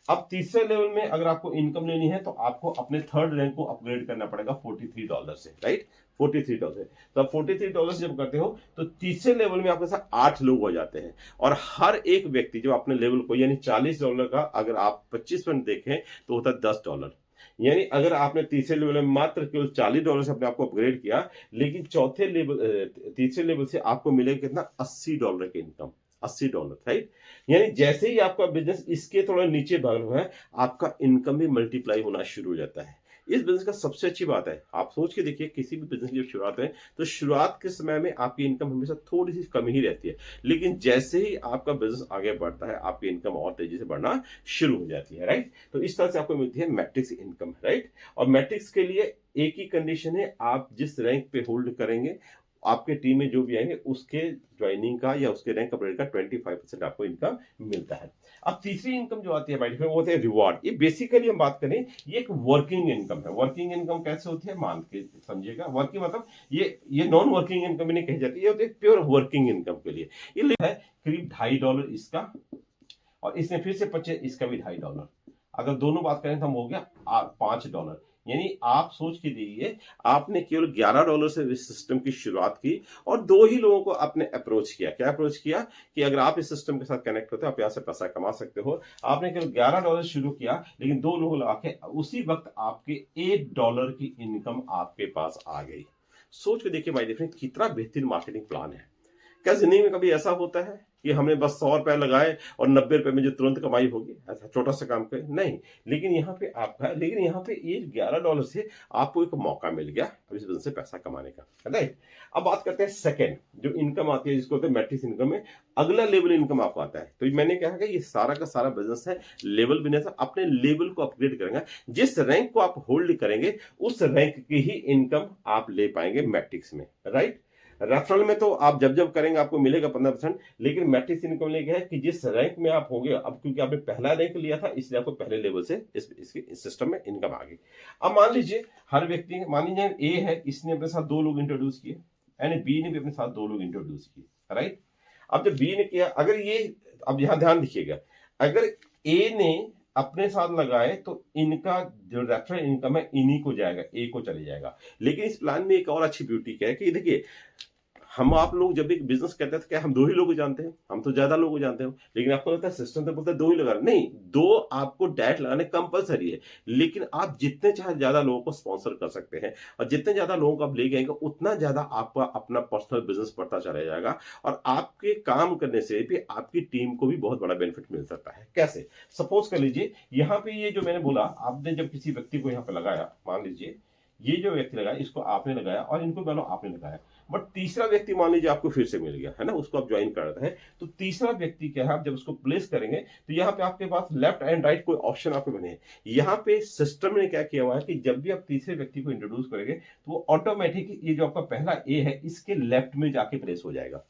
अब तीसरे लेवल में अगर आपको इनकम लेनी है तो आपको अपने थर्ड रैंक को अपग्रेड करना पड़ेगा $43 से, राइट, $43। तो आप $43 जब करते हो तो तीसरे लेवल में आपके साथ 8 लोग हो जाते हैं, और हर एक व्यक्ति जो अपने लेवल को यानी $40 का अगर आप 25% देखें तो होता है $10। यानी अगर आपने तीसरे लेवल में मात्र केवल $40 से अपने आप को अपग्रेड किया, लेकिन तीसरे लेवल से आपको मिलेगा कितना? $80 की इनकम, $80, राइट। यानी जैसे ही आपका बिजनेस इसके थोड़ा नीचे भाग रहा है, आपका इनकम भी मल्टीप्लाई होना शुरू हो जाता है। इस बिजनेस का सबसे अच्छी बात है, आप सोच के देखिए, किसी भी बिजनेस की शुरुआत है तो शुरुआत के समय में आपकी इनकम हमेशा थोड़ी सी कम ही रहती है, लेकिन जैसे ही आपका बिजनेस आगे बढ़ता है आपकी इनकम और तेजी से बढ़ना शुरू हो जाती है, राइट। तो इस तरह से आपको मिलती है मैट्रिक्स इनकम, राइट। और मैट्रिक्स के लिए एक ही कंडीशन है, आप जिस रैंक पे होल्ड करेंगे आपके टीम में जो भी आएंगे उसके ज्वाइनिंग का या उसके रैंक अपग्रेड का 25% आपको इनकम मिलता है। अब तीसरी इनकम जो आती है बाय डिफॉल्ट वो होती है रिवॉर्ड। ये बेसिकली हम बात करें, ये एक वर्किंग इनकम है। वर्किंग इनकम कैसे होती है मान के समझिएगा। वर्किंग मतलब ये नॉन वर्किंग इनकम नहीं कही जाती, ये होती है प्योर वर्किंग इनकम के लिए। ये है करीब $2.5 इसका, और इसमें फिर से 25 इसका भी $2.5। अगर दोनों बात करें तो हम हो गया $5। यानी आप सोच के देखिए, आपने केवल $11 से इस सिस्टम की शुरुआत की और 2 ही लोगों को आपने अप्रोच किया। क्या अप्रोच किया कि अगर आप इस सिस्टम के साथ कनेक्ट होते हो, आप यहाँ से पैसा कमा सकते हो। आपने केवल $11 शुरू किया, लेकिन 2 लोग लगा के उसी वक्त आपके $1 की इनकम आपके पास आ गई। सोच के देखिए माय डियर फ्रेंड, कितना बेहतरीन मार्केटिंग प्लान है। क्या जिंदगी में कभी ऐसा होता है कि हमने बस ₹100 लगाए और ₹90 में जो तुरंत कमाई होगी, ऐसा छोटा सा काम करे? नहीं। लेकिन यहाँ पे आपका, लेकिन यहाँ पे ये $11 से आपको एक मौका मिल गया अब इस बिजनेस से पैसा कमाने का, राइट? अब बात करते हैं सेकंड जो इनकम आती है, जिसको होता है मैट्रिक्स इनकम में अगला लेवल इनकम आपको आता है। तो मैंने कहा कि ये सारा का सारा बिजनेस है लेवल बिजनेस। अपने लेवल को अपग्रेड करेंगे, जिस रैंक को आप होल्ड करेंगे उस रैंक की ही इनकम आप ले पाएंगे मैट्रिक्स में, राइट? रेफरल में तो आप जब जब करेंगे आपको मिलेगा 15%, लेकिन मैट्रिक्स इनकम लेके है कि जिस रैंक में आप होंगे, अब क्योंकि आपने पहला रैंक लिया था इसलिए आपको पहले लेवल से इसके इस सिस्टम में इनकम आ गई। अब मान लीजिए हर व्यक्ति, मान लीजिए ए है, इसने अपने साथ 2 लोग इंट्रोड्यूस किए, यानी बी ने भी अपने साथ 2 लोग इंट्रोड्यूस किए, राइट? अब जब बी ने किया, अगर ये, अब यहां ध्यान रखिएगा, अगर ए ने अपने साथ लगाए तो इनका जो रेफरल इनकम है इन्हीं को जाएगा, ए को चले जाएगा। लेकिन इस प्लान में एक और अच्छी ब्यूटी क्या है कि देखिए, हम आप लोग जब एक बिजनेस करते हैं तो क्या हम 2 ही लोग को जानते हैं? हम तो ज्यादा लोग को जानते हैं, लेकिन आपको लगता है सिस्टम तो बोलता है 2 ही लगा, नहीं, 2 आपको डायरेक्ट लगाने कंपलसरी है। लेकिन आप जितने चाहे ज्यादा लोगों को स्पॉन्सर कर सकते हैं और जितने ज्यादा लोगों को आप ले जाएंगे उतना ज्यादा आपका अपना पर्सनल बिजनेस बढ़ता चला जाएगा और आपके काम करने से भी आपकी टीम को भी बहुत बड़ा बेनिफिट मिल सकता है। कैसे? सपोज कर लीजिए यहाँ पे ये जो मैंने बोला, आपने जब किसी व्यक्ति को यहाँ पे लगाया, मान लीजिए ये जो व्यक्ति लगाया इसको आपने लगाया और इनको मानो आपने लगाया, बट तीसरा व्यक्ति मान लीजिए आपको फिर से मिल गया है ना, उसको आप ज्वाइन कर रहे हैं, तो तीसरा व्यक्ति क्या है, आप जब उसको प्लेस करेंगे तो यहाँ पे आपके पास लेफ्ट एंड राइट कोई ऑप्शन आपको बने हैं। यहाँ पे सिस्टम ने क्या किया हुआ है कि जब भी आप तीसरे व्यक्ति को इंट्रोड्यूस करेंगे तो वो ऑटोमेटिक ये जो आपका पहला ए है इसके लेफ्ट में जाके प्लेस हो जाएगा।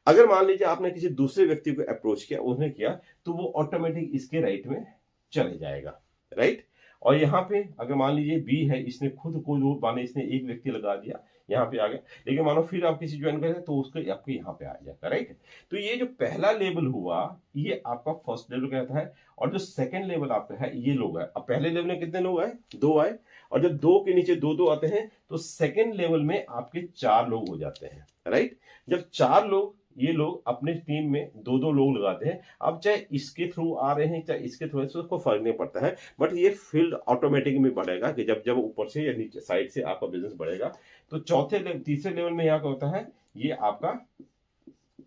अगर मान लीजिए आपने किसी दूसरे व्यक्ति को अप्रोच किया, उसने किया, तो वो ऑटोमेटिक इसके राइट में चले जाएगा, राइट? और यहाँ पे अगर मान लीजिए बी है, इसने खुद को जो माने इसने एक व्यक्ति लगा दिया, यहाँ पे आ गया, लेकिन मानो फिर आप किसी ज्वाइन करें तो उसको आपके यहाँ पे आ जाएगा, राइट? तो ये जो पहला लेवल हुआ ये आपका फर्स्ट लेवल कहता है, और जो सेकंड लेवल आपका है ये लोग है। अब पहले लेवल में कितने लोग आए? 2 आए, और जब 2 के नीचे 2 आते हैं तो सेकंड लेवल में आपके 4 लोग हो जाते हैं, राइट? जब 4 लोग, ये लोग अपने टीम में 2 लोग लगाते हैं। अब चाहे इसके थ्रू आ रहे हैं चाहे इसके थ्रू, उसको फर्क नहीं पड़ता है, बट ये फील्ड ऑटोमेटिक में बढ़ेगा कि जब जब ऊपर से या नीचे साइड से आपका बिजनेस बढ़ेगा। तो तीसरे लेवल में यहाँ क्या होता है, ये आपका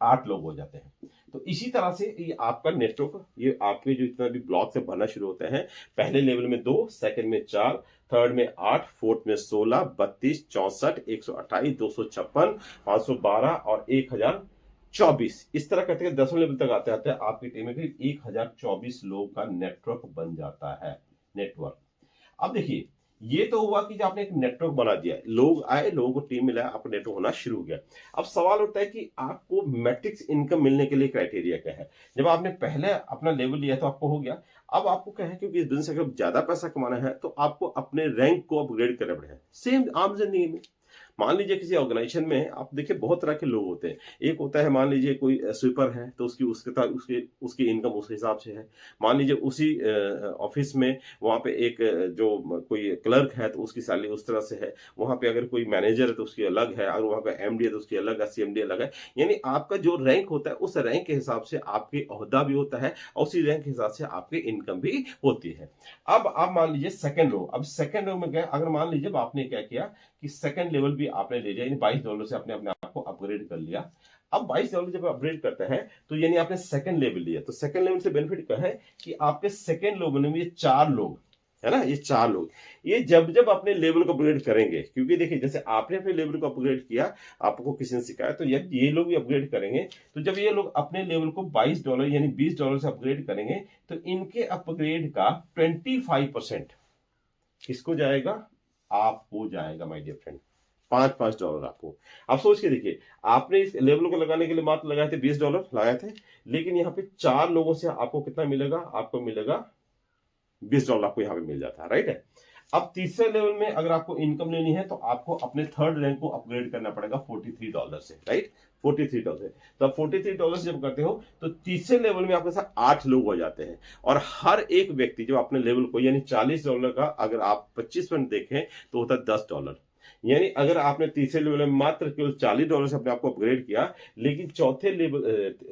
8 लोग हो जाते हैं। तो इसी तरह से ये आपका नेटवर्क, ये आपके जो इतना भी ब्लॉक से बनना शुरू होते हैं, पहले लेवल में 2, सेकंड में 4, थर्ड में 8, फोर्थ में 16, 32, 64, 128, 256, 512 और 1024। इस तरह करते 10वें लेवल तक आते आते आपकी टीम में करीब 1024 लोगों का नेटवर्क बन जाता है, नेटवर्क। अब देखिए, ये तो हुआ कि आपने एक नेटवर्क बना दिया, लोग आए, लोगों को टीम मिला, आपका नेटवर्क होना शुरू हो गया। अब सवाल उठता है कि आपको मैट्रिक्स इनकम मिलने के लिए क्राइटेरिया क्या है? जब आपने पहले अपना लेवल लिया तो आपको हो गया। अब आपको क्या है, क्योंकि इस बिजनेस से अगर ज्यादा पैसा कमाना है तो आपको अपने रैंक को अपग्रेड करना पड़ेगा। सेम आम जिंदगी में मान लीजिए किसी ऑर्गेनाइजेशन में आप देखिए बहुत तरह के लोग होते हैं। एक होता है, मान लीजिए कोई स्वीपर है तो उसकी इनकम उस हिसाब से है। मान लीजिए उसी ऑफिस में वहाँ पे एक जो कोई क्लर्क है तो उसकी सैलरी उस तरह से है। वहाँ पे अगर कोई मैनेजर है तो उसकी अलग है, अगर वहाँ का एमडी है तो उसकी अलग है, सीएमडी अलग है। यानी आपका जो रैंक होता है उस रैंक के हिसाब से आपके ओहदा भी होता है और उसी रैंक के हिसाब से आपकी इनकम भी होती है। अब आप मान लीजिए सेकंड रो, अब सेकंड रो में गए, अगर मान लीजिए आपने क्या किया कि सेकंड लेवल भी आपने ले लिया, यानी $22 से आपने अपने आप को अपग्रेड कर लिया। अब $22 जब अपग्रेड करता है तो यानी आपने सेकंड लेवल लिया, तो सेकंड लेवल से बेनिफिट क्या है कि आपके सेकंड लेवल में ये 4 लोग है ना, ये 4 लोग ये जब जब अपने लेवल को अपग्रेड करेंगे, क्योंकि देखिए जैसे आपने अपने लेवल को अपग्रेड किया, आपको किसी ने सिखाया, तो जब ये लोग भी अपग्रेड करेंगे, तो जब ये लोग अपने लेवल को $22 यानी $20 से अपग्रेड करेंगे तो इनके अपग्रेड का 25% किसको जाएगा? आपको जाएगा माय डियर फ्रेंड, $5 आपको। आप सोच के देखिए, आपने इस लेवल को लगाने के लिए मात्र लगाए थे $20 लगाए थे, लेकिन यहाँ पे 4 लोगों से आपको कितना मिलेगा? आपको मिलेगा $20 आपको यहाँ पे मिल जाता है, राइट है। अब तीसरे लेवल में अगर आपको इनकम लेनी है तो आपको अपने थर्ड रैंक को अपग्रेड करना पड़ेगा $43 से, राइट, $43। तो आप $43 जब करते हो तो तीसरे लेवल में आपके साथ 8 लोग हो जाते हैं, और हर एक व्यक्ति जब अपने लेवल को, यानी $40 का अगर आप 25% देखें तो होता है $10। यानी अगर आपने तीसरे लेवल में मात्र केवल $40 से अपने आप को अपग्रेड किया, लेकिन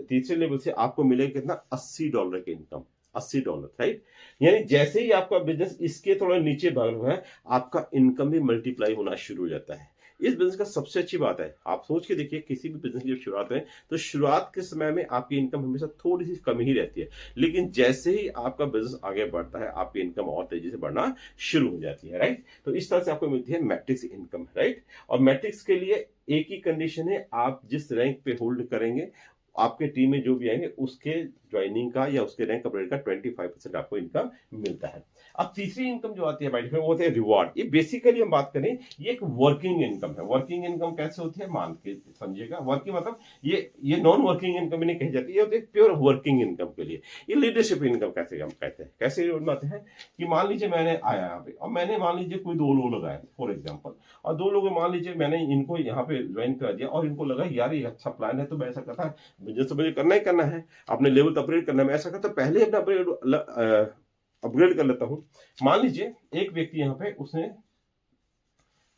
तीसरे लेवल से आपको मिलेगा कितना, $80 की इनकम, $80, राइट। यानी जैसे ही आपका बिजनेस इसके थोड़ा नीचे बढ़ रहा है, आपका इनकम भी मल्टीप्लाई होना शुरू हो जाता है। इस बिजनेस का सबसे अच्छी बात है, आप सोच के देखिए, किसी भी बिजनेस की जब शुरुआत है तो शुरुआत के समय में आपकी इनकम हमेशा थोड़ी सी कम ही रहती है, लेकिन जैसे ही आपका बिजनेस आगे बढ़ता है आपकी इनकम और तेजी से बढ़ना शुरू हो जाती है, राइट। तो इस तरह से आपको मिलती है मैट्रिक्स इनकम, राइट। और मैट्रिक्स के लिए एक ही कंडीशन है, आप जिस रैंक पे होल्ड करेंगे, आपके टीम में जो भी आएंगे उसके ज्वाइनिंग का या उसके रैंक अपग्रेड का 25% आपको इनकम मिलता है। अब तीसरी इनकम जो आती है बाय डिफॉल्ट वो होती है रिवॉर्ड। ये बेसिकली हम बात करें, ये एक वर्किंग इनकम है। वर्किंग इनकम कैसे होती है, मान के समझिएगा। वर्किंग मतलब ये नॉन वर्किंग इनकम नहीं कही जाती, ये होती है प्योर वर्किंग इनकम के लिए। ये लीडरशिप इनकम कैसे हम कहते हैं, कैसे बनाते हैं कि मान लीजिए मैंने आया यहाँ पे और मैंने मान लीजिए कोई 2 लोग लगाए फॉर एग्जाम्पल, और 2 लोग मान लीजिए मैंने इनको यहाँ पे ज्वाइन कर दिया और इनको लगा यार ये अच्छा प्लान है, तो मैं ऐसा करता है, बिजनेस तो मुझे करना ही करना है, अपने लेवल अपग्रेड करना है, मैं ऐसा करता पहले अपना अपग्रेड कर लेता हूं। मान लीजिए एक व्यक्ति यहाँ पे उसने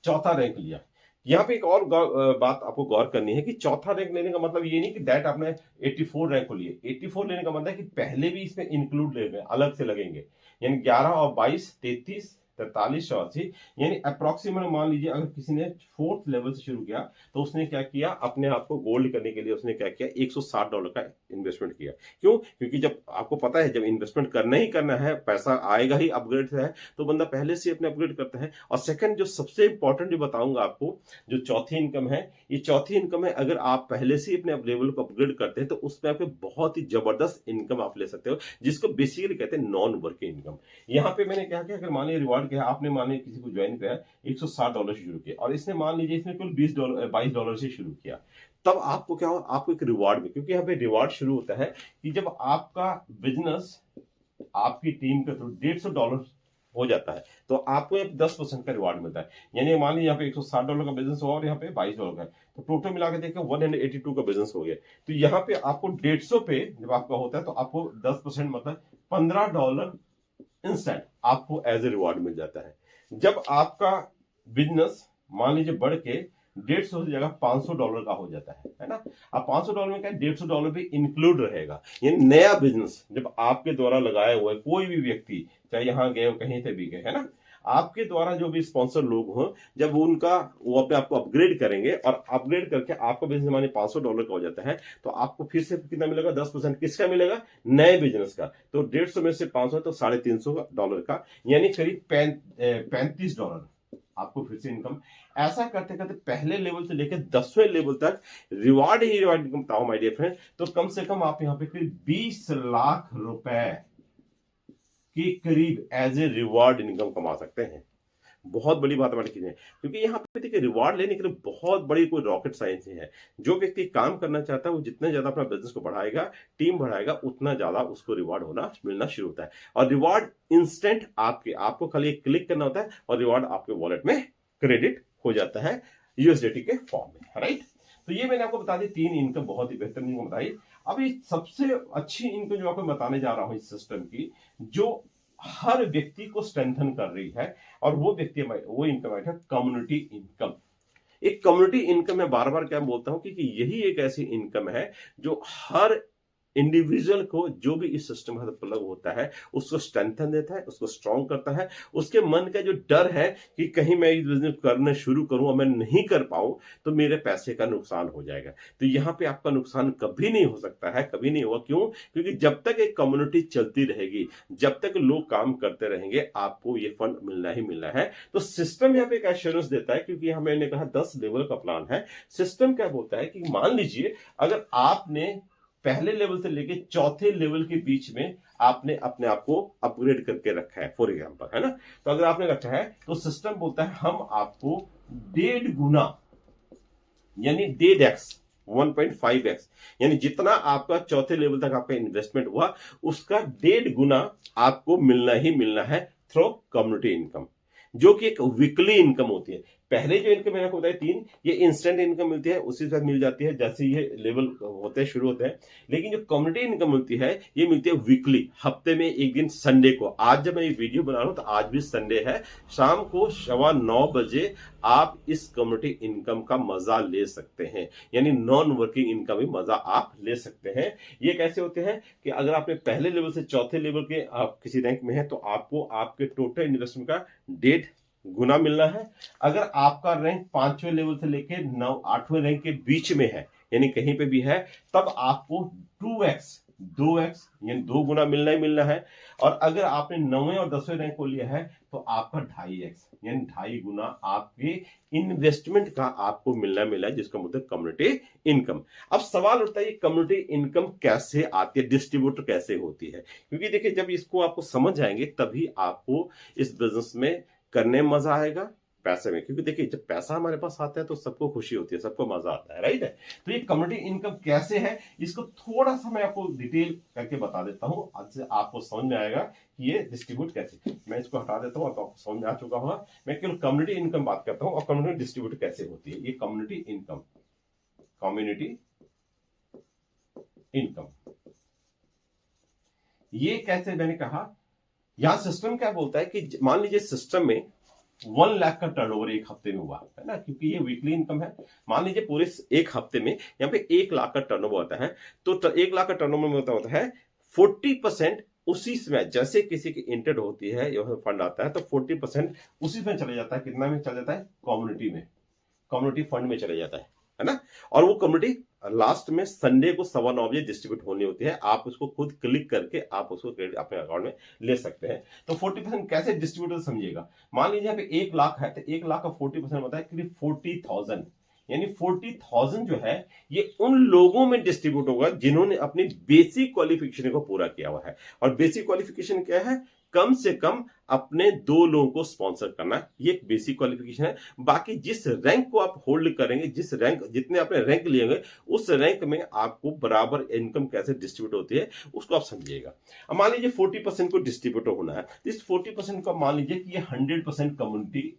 चौथा रैंक लिया। यहाँ पे एक और बात आपको गौर करनी है कि चौथा रैंक लेने का मतलब ये नहीं कि डायरेक्ट आपने 84 रैंक को लिए। 84 लेने का मतलब है कि पहले भी इसमें इंक्लूड ले अलग से लगेंगे, यानी 11 और 22 33 43 84, यानी अप्रोक्सीमेट मान लीजिए अगर किसी ने 4th लेवल से शुरू किया तो उसने क्या किया, अपने आप को गोल्ड करने के लिए उसने क्या किया, $160 का इन्वेस्टमेंट किया। क्यों? क्योंकि जब आपको पता है जब इन्वेस्टमेंट करना ही करना है, पैसा आएगा ही अपग्रेड से है, तो बंदा पहले से अपने अपग्रेड करता है। और सेकंड जो सबसे इंपॉर्टेंट जो बताऊंगा आपको, जो चौथी इनकम है, ये चौथी इनकम है, अगर आप पहले से अपने लेवल को अपग्रेड करते हैं तो उसमें आपके बहुत ही जबरदस्त इनकम आप ले सकते हो, जिसको बेसिकली कहते हैं नॉन वर्किंग इनकम। यहाँ पे मैंने क्या किया, अगर मान लीजिए रिवार्ड क्या है, आपने मान लीजिए किसी को ज्वाइन किया $160 से शुरू किया और इसने मान लीजिए इसने कुल $22 से शुरू किया, तब आपको क्या हो, आपको एक रिवार्ड में, क्योंकि यहाँ पे रिवार्ड शुरू होता है कि जब आपका बिजनेस आपकी टीम के थ्रू $150 हो जाता है तो आपको एक 10% का रिवार्ड मिलता है। यानी मान लीजिए यहाँ पे $160 का बिजनेस हुआ और यहाँ पे $22 का है, तो टोटल मिला के देखिए 182 का बिजनेस हो गया। तो यहाँ पे आपको 150 पे जब आपका होता है तो आपको 10% मतलब $15 इंस्टेंट आपको एज ए रिवार्ड मिल जाता है। जब आपका बिजनेस मान लीजिए बढ़ के 150 की जगह $500 का हो जाता है ना। अब $500 में क्या, $150 भी इंक्लूड रहेगा। यानी नया बिजनेस जब आपके द्वारा लगाया हुआ है, कोई भी व्यक्ति चाहे यहाँ गए हो कहीं से भी गए, है ना, आपके द्वारा जो भी स्पॉन्सर लोग हो, जब उनका वो अपने आपको अपग्रेड करेंगे और अपग्रेड करके आपका बिजनेस माने $500 का हो जाता है, तो आपको फिर से कितना मिलेगा, 10% किसका मिलेगा, नए बिजनेस का। तो 150 में से 500 तो $350 का, यानी करीब $35 आपको फिर से इनकम। ऐसा करते करते पहले लेवल से लेकर 10वें लेवल तक रिवार्ड ही रिवार्ड इनकम बताओ माय डियर फ्रेंड, तो कम से कम आप यहाँ पे करीब 20 लाख रुपए के करीब एज ए रिवार्ड इनकम कमा सकते हैं। बहुत बड़ी बात हमारी चीजें, क्योंकि यहाँ पे देखिए रिवार्ड लेने के लिए बहुत बड़ी कोई रॉकेट साइंस है। जो व्यक्ति काम करना चाहता है वो जितना ज्यादा अपना बिजनेस को बढ़ाएगा, टीम बढ़ाएगा, उतना ज्यादा उसको रिवार्ड मिलना शुरू होता है। और रिवार्ड इंस्टेंट आपको खाली एक क्लिक करना होता है और रिवार्ड आपके वॉलेट में क्रेडिट हो जाता है यूएसडीटी के फॉर्म में, राइट। तो ये मैंने आपको बता दी 3 इनकम, बहुत ही बेहतरीन इनकम बताई। अब ये सबसे अच्छी इनकम जो आपको बताने जा रहा हूं इस सिस्टम की, जो हर व्यक्ति को स्ट्रेंथन कर रही है, और वो इनकम है कम्युनिटी इनकम। एक कम्युनिटी इनकम मैं बार बार क्या बोलता हूं कि यही एक ऐसी इनकम है जो हर इंडिविजुअल को, जो भी इस सिस्टम का प्लग होता है, उसको स्ट्रेंथन देता है, उसको स्ट्रांग करता है। उसके मन का जो डर है कि कहीं मैं इस बिजनेस करना शुरू करूं और मैं नहीं कर पाऊं तो मेरे पैसे का नुकसान हो जाएगा, तो यहां पे आपका नुकसान कभी नहीं हो सकता है, कभी नहीं होगा। क्यों? क्योंकि जब तक एक कम्युनिटी चलती रहेगी, जब तक लोग काम करते रहेंगे, आपको ये फंड मिलना ही मिलना है। तो सिस्टम यहाँ पे एक एश्योरेंस देता है, क्योंकि यहां मैंने कहा 10 लेवल का प्लान है। सिस्टम क्या बोलता है कि मान लीजिए अगर आपने पहले लेवल से लेके चौथे लेवल के बीच में आपने अपने आप को अपग्रेड करके रखा है फॉर एग्जांपल, है ना, तो अगर आपने रखा है तो सिस्टम बोलता है हम आपको 1.5 गुना, यानी 1.5x 1.5x, यानी जितना आपका चौथे लेवल तक आपका इन्वेस्टमेंट हुआ उसका 1.5 गुना आपको मिलना ही मिलना है थ्रू कम्युनिटी इनकम। जो कि एक वीकली इनकम होती है। पहले जो इनकम मैंने आपको बताया 3, ये इंस्टेंट इनकम मिलती है, उसी साथ मिल जाती है जैसे ये लेवल होते हैं शुरू होते हैं। लेकिन जो कम्युनिटी इनकम मिलती है ये मिलती है वीकली, हफ्ते में एक दिन संडे को। आज जब मैं ये वीडियो बना रहा हूं तो आज भी संडे है, शाम को 9:15 बजे आप इस कम्युनिटी इनकम का मजा ले सकते हैं, यानी नॉन वर्किंग इनकम भी मजा आप ले सकते हैं। ये कैसे होते हैं कि अगर आपने पहले लेवल से चौथे लेवल के आप किसी रैंक में हैं तो आपको आपके टोटल इन्वेस्टमेंट का 1.5 गुना मिलना है। अगर आपका रैंक 5वें लेवल से लेकर 8वें रैंक के बीच में है, यानी कहीं पे भी है, तब आपको 2x यानी 2 गुना मिलना ही मिलना है। और अगर आपने 9वें और 10वें रैंक को लिया है तो आपका 2.5x यानी 2.5 गुना आपके इन्वेस्टमेंट का आपको मिलना है, जिसका मतलब कम्युनिटी इनकम। अब सवाल उठता है ये कम्युनिटी इनकम कैसे आती है, डिस्ट्रीब्यूटर कैसे होती है? क्योंकि देखिए जब इसको आपको समझ आएंगे तभी आपको इस बिजनेस में करने में मजा आएगा, पैसे में। क्योंकि देखिए जब पैसा हमारे पास आता है तो सबको खुशी होती है, सबको मजा आता है, राइट है। तो ये कम्युनिटी इनकम कैसे है, इसको थोड़ा सा मैं आपको डिटेल करके बता देता हूं, आज से आपको समझ में आएगा कि ये डिस्ट्रीब्यूट कैसे। मैं इसको हटा देता हूं, आपको समझ में आ चुका होगा। मैं केवल कम्युनिटी इनकम बात करता हूं और कम्युनिटी डिस्ट्रीब्यूट कैसे होती है। ये कम्युनिटी इनकम, कम्युनिटी इनकम ये कैसे, मैंने कहा यहां सिस्टम क्या बोलता है कि मान लीजिए सिस्टम में 1 लाख का टर्नओवर एक हफ्ते में हुआ है ना, क्योंकि ये वीकली इनकम है। मान लीजिए पूरे एक हफ्ते में यहाँ पे 1 लाख का टर्नओवर होता है, तो 1 लाख का टर्नओवर में होता है 40% उसी समय, जैसे किसी की इंटर होती है या फंड आता है तो 40% उसी में चले जाता है। कितना में चला जाता है? कम्युनिटी में, कम्युनिटी फंड में चले जाता है ना। और वो कम्युनिटी लास्ट में संडे को 9:15 बजे डिस्ट्रीब्यूट होनी होती है। आप उसको खुद क्लिक करके आप उसको क्रेडिट अपने अकाउंट में ले सकते हैं। तो 40% कैसे डिस्ट्रीब्यूट समझिएगा। मान लीजिए यहाँ पे 1 लाख है तो 1 लाख का 40% होता है करीब 40,000, यानी 40,000 जो है ये उन लोगों में डिस्ट्रीब्यूट होगा जिन्होंने अपनी बेसिक क्वालिफिकेशन को पूरा किया हुआ है। और बेसिक क्वालिफिकेशन क्या है? कम से कम अपने 2 लोगों को स्पॉन्सर करना, ये एक बेसिक क्वालिफिकेशन है। बाकी जिस रैंक को आप होल्ड करेंगे, जिस रैंक, जितने आपने रैंक लिए होंगे, उस रैंक में आपको बराबर इनकम कैसे डिस्ट्रीब्यूट होती है उसको आप समझिएगा। अब मान लीजिए 40% को डिस्ट्रीब्यूट होना है, इस 40% को मान लीजिए कि ये 100% कम्युनिटी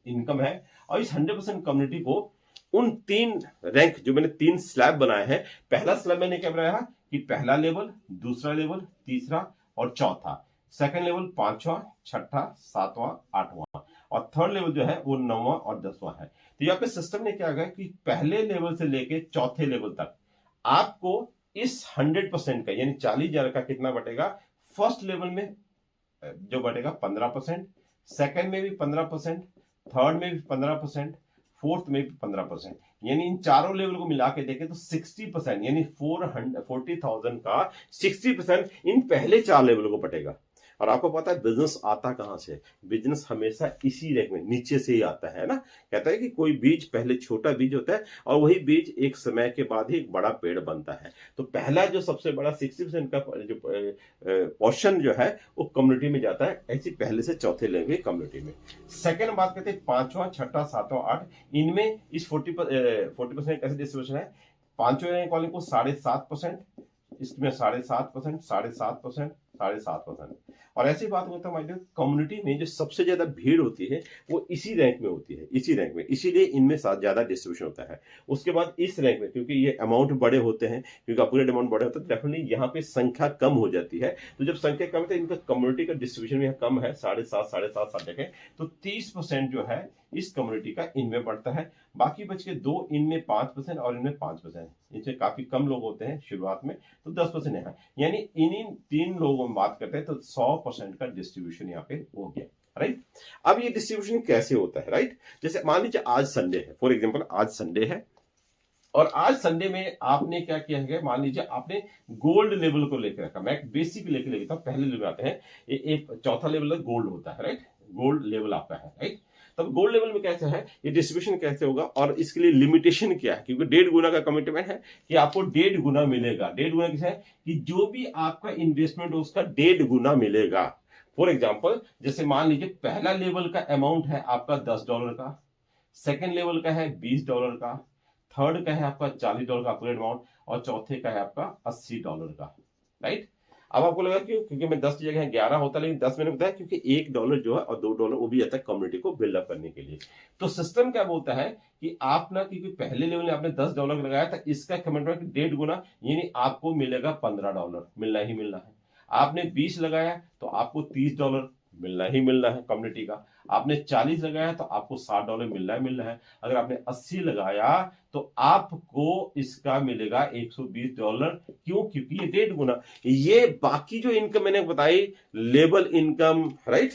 इनकम है। और इस 100% कम्युनिटी को उन 3 रैंक जो मैंने 3 स्लैब बनाए हैं, पहला स्लैब मैंने क्या बनाया कि पहला लेवल, दूसरा लेवल, तीसरा और चौथा, सेकंड लेवल 5वां, 6ठा, 7वां, 8वां, और थर्ड लेवल जो है वो 9वां और 10वां है। तो यहाँ पे सिस्टम ने क्या किया कि पहले लेवल से लेके चौथे लेवल तक आपको इस 100% का यानी 40,000 का कितना बटेगा? फर्स्ट लेवल में जो बटेगा 15%, सेकंड में भी 15%, थर्ड में भी 15%, फोर्थ में भी 15%, यानी इन चारों लेवल को मिला के देखें तो 60%, यानी 40,000 का 60% इन पहले 4 लेवल को बटेगा। और आपको पता है बिजनेस आता कहां से? बिजनेस हमेशा इसी रैंक में नीचे से ही आता है ना। कहता है कि कोई बीज पहले छोटा बीज होता है और वही बीज एक समय के बाद ही एक बड़ा पेड़ बनता है। तो पहला जो सबसे बड़ा 60% का जो पोर्शन जो है वो कम्युनिटी में जाता है, ऐसी पहले से चौथे लेवल कम्युनिटी में। सेकेंड बात करते हैं 5वां, 6ठा, 7वां, 8, इनमें इस 40% कैसे डिस्ट्रीब्यूशन है? 5वें रैंक वाले को 7.5%, इसमें 7.5%, 7.5%, 7.5%। और ऐसी बात होता है हमारे कम्युनिटी में जो सबसे ज्यादा भीड़ होती है वो इसी रैंक में होती है, इसी रैंक में, इसीलिए इनमें ज्यादा डिस्ट्रीब्यूशन होता है। उसके बाद इस रैंक में क्योंकि ये अमाउंट बड़े होते हैं, क्योंकि अपग्रेड अमाउंट बड़े होते हैं, तो डेफिनेटली यहाँ पे संख्या कम हो जाती है। तो जब संख्या कम है तो इनका कम्युनिटी का डिस्ट्रीब्यूशन यहाँ कम है, 7.5 तो 30% जो है इस कम्युनिटी का इनमें बढ़ता है। बाकी बच के 2 इनमें 5% और इनमें 5%, इनसे काफी कम लोग होते हैं शुरुआत में, तो 10% है। यानी इन 3 लोगों में बात करते हैं तो 100% का डिस्ट्रीब्यूशन यहाँ पे हो गया, राइट। अब ये डिस्ट्रीब्यूशन कैसे होता है, राइट? जैसे मान लीजिए आज संडे है, फॉर एग्जांपल आज संडे है, और आज संडे में आपने क्या किया है, मान लीजिए आपने गोल्ड लेवल को लेकर रखा। मैं बेसिक लेकर लेता हूं, पहले लेवल आते हैं, एक चौथा लेवल गोल्ड होता है, राइट? गोल्ड लेवल आपका है, राइट? तब गोल्ड लेवल में कैसे है, ये डिस्ट्रीब्यूशन कैसे होगा और इसके लिए लिमिटेशन क्या है? क्योंकि 1.5 गुना का कमिटमेंट है कि आपको 1.5 गुना मिलेगा। 1.5 गुना किस है कि जो भी आपका इन्वेस्टमेंट हो उसका 1.5 गुना मिलेगा। फॉर एग्जाम्पल जैसे मान लीजिए पहला लेवल का अमाउंट है आपका $10 का, सेकेंड लेवल का है $20 का, थर्ड का है आपका $40 का अपग्रेड अमाउंट, और चौथे का है आपका $80 का, राइट? अब आपको लगा क्यों, क्योंकि मैं 10 की जगह 11 होता, लेकिन 10 मैंने बताया क्योंकि $1 जो है और $2 वो भी आता है कम्युनिटी को बिल्डअप करने के लिए। तो सिस्टम क्या बोलता है कि आप ना, क्योंकि पहले लेवल में आपने $10 लगाया था, इसका कमिटमेंट 1.5 गुना, यानी आपको मिलेगा $15 मिलना ही मिलना है। आपने 20 लगाया तो आपको $30 मिलना ही मिलना है कम्युनिटी का। आपने 40 लगाया तो आपको $60 मिलना ही मिलना है। अगर आपने 80 लगाया तो आपको इसका मिलेगा $120। क्यों? क्योंकि ये 1.5 गुना। ये बाकी जो इनकम मैंने बताई, label income, right,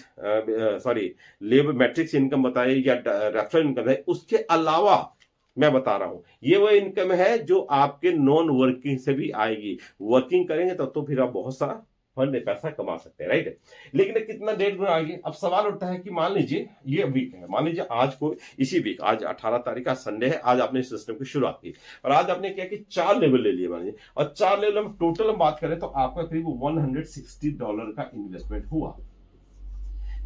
sorry, label matrix income बताई या रेफरल इनकम बताई, उसके अलावा मैं बता रहा हूं ये वो इनकम है जो आपके नॉन वर्किंग से भी आएगी। वर्किंग करेंगे तो फिर आप बहुत सारा फंड पैसा कमा सकते हैं, राइट। लेकिन कितना 1.5 गुना आगे। अब सवाल उठता है कि मान लीजिए ये वीक है, मान लीजिए आज को इसी वीक, आज 18 तारीख का संडे है, आज आपने इस सिस्टम की शुरुआत की और आज आपने क्या कि 4 लेवल ले लिए मान लीजिए, और 4 लेवल में टोटल हम बात करें तो आपका करीब $160 का इन्वेस्टमेंट हुआ।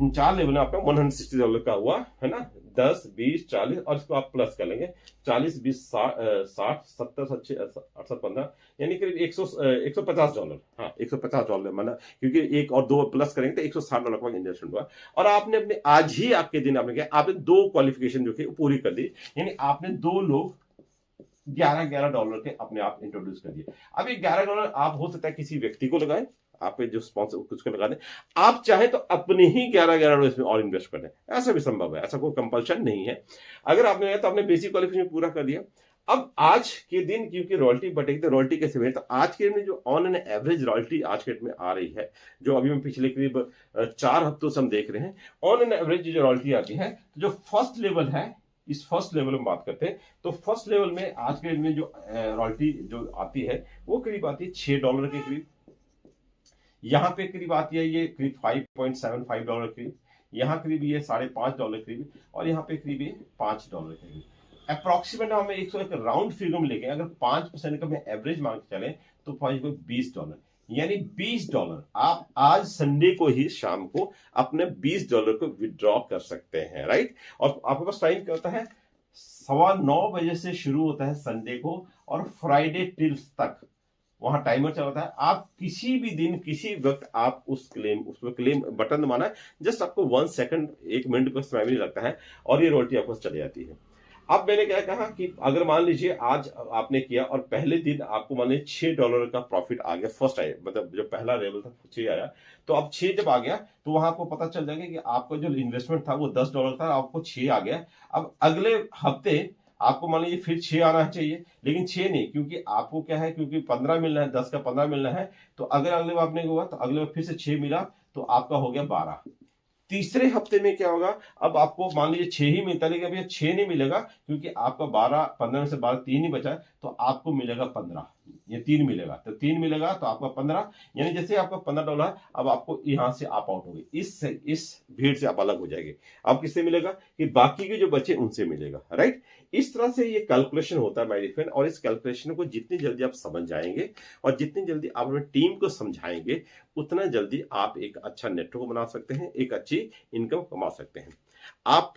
इन 4 लेवल में आपका $160 का हुआ है ना। 10, 20, 40 और इसको आप प्लस कर लेंगे, 40, 20, 60, 70, 68, 15, यानी करीब $150। हाँ, $150 माना, क्योंकि एक और दो प्लस करेंगे तो $160 का इन्वेस्टमेंट हुआ। और आपने अपने आज ही आपके दिन आपने क्या, आपने 2 क्वालिफिकेशन जो कि पूरी कर दी, यानी आपने 2 लोग $11 के अपने आप इंट्रोड्यूस कर दिए। अब ये $11 आप हो सकता है किसी व्यक्ति को लगाएं, आपके जो स्पॉन्सर कुछ को लगा दें, आप चाहे तो अपने ही $11 इसमें और इन्वेस्ट कर दें, ऐसा भी संभव है, ऐसा कोई कंपल्शन नहीं है। अगर आपने लगाया तो आपने बेसिक क्वालिफिकेशन पूरा कर दिया। अब आज के दिन क्योंकि रॉयल्टी बटेगी तो रॉयल्टी कैसे बने, तो आज के दिन में जो ऑन एन एवरेज रॉयल्टी आज के डेट में आ रही है, जो अभी हम पिछले करीब 4 हफ्तों से हम देख रहे हैं, ऑन एन एवरेज जो रॉयल्टी आती है, तो जो फर्स्ट लेवल है, इस फर्स्ट लेवल में बात करते हैं तो फर्स्ट लेवल में आज के दिन में जो रॉयल्टी जो आती है वो करीब आती है $6 के करीब। यहां पे करीब आती है ये करीब $5.75 करीब, यहाँ करीब ये $5.5 करीब, और यहाँ पे करीब ये $5 करीब। अप्रोक्सीमेट हमें 101 राउंड फिगर में लेके अगर 5% का मैं एवरेज मान के चले तो $20, यानी $20 आप आज संडे को ही शाम को अपने $20 को विड्रॉ कर सकते हैं, राइट। और आपके पास टाइम क्या होता है, 9:15 बजे से शुरू होता है संडे को और फ्राइडे टिल्स तक वहां टाइमर चल रहा है। आप किसी भी दिन किसी वक्त आप उस क्लेम बटन दबाना है, जस्ट आपको 1 सेकंड 1 मिनट का समय भी नहीं लगता है और ये रॉयल्टी आपको चली जाती है। अब मैंने क्या कहा कि अगर मान लीजिए आज आपने किया और पहले दिन आपको मान लीजिए $6 का प्रॉफिट आ गया, फर्स्ट आया, मतलब जो पहला लेवल था 6 आया, तो अब 6 जब आ गया तो वहां आपको पता चल जाएगा कि आपका जो इन्वेस्टमेंट था वो $10 था, आपको 6 आ गया। अब अगले हफ्ते आपको मान लीजिए फिर 6 आना चाहिए, लेकिन 6 नहीं, क्योंकि आपको क्या है, क्योंकि 15 मिलना है, 10 का 15 मिलना है, तो अगर अगले बार आपने हुआ तो अगले बार फिर से 6 मिला तो आपका हो गया 12। तीसरे हफ्ते में क्या होगा, अब आपको मान लीजिए 6 ही मिलता है, लेकिन अब ये 6 नहीं मिलेगा क्योंकि आपका 15 में से 12 3 ही बचा है, तो आपको मिलेगा 15, ये 3 मिलेगा, तो 3 मिलेगा तो आपका 15, यानी जैसे आपका $15 अब आपको यहां से आप आउट हो गए, इस भीड़ से आप अलग हो जाएंगे। अब किससे मिलेगा कि बाकी के जो बचे उनसे मिलेगा, राइट। इस तरह से ये कैलकुलेशन होता है माय फ्रेंड, और इस कैलकुलेशन को जितनी जल्दी आप समझ जाएंगे और जितनी जल्दी आप अपनी टीम को समझाएंगे उतना जल्दी आप एक अच्छा नेटवर्क बना सकते हैं, एक अच्छी इनकम कमा सकते हैं। आप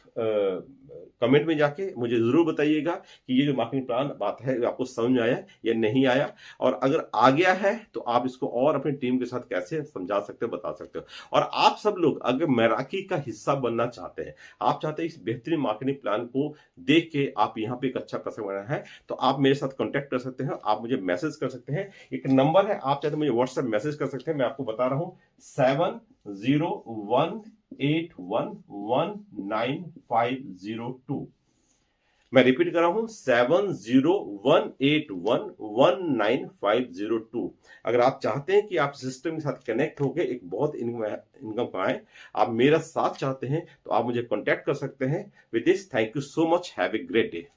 कमेंट में जाके मुझे जरूर बताइएगा कि ये जो मार्केटिंग प्लान बात है आपको समझ में आया या नहीं आया, और अगर आ गया है तो आप इसको और अपनी टीम के साथ कैसे समझा सकते हो, बता सकते हो। और आप सब लोग अगर मैराकी का हिस्सा बनना चाहते हैं, आप चाहते हैं इस बेहतरीन मार्केटिंग प्लान को देख के आप यहाँ पे एक अच्छा पैसा बनाना है, तो आप मेरे साथ कॉन्टेक्ट कर सकते हैं, आप मुझे मैसेज कर सकते हैं। एक नंबर है, आप चाहते हैं मुझे व्हाट्सएप मैसेज कर सकते हैं, मैं आपको बता रहा हूँ 7018119502। मैं रिपीट कर रहा हूं 7018119502। अगर आप चाहते हैं कि आप सिस्टम के साथ कनेक्ट होकर एक बहुत इनकम कमाएं, आप मेरा साथ चाहते हैं, तो आप मुझे कांटेक्ट कर सकते हैं। With this, thank you so much, have a great day.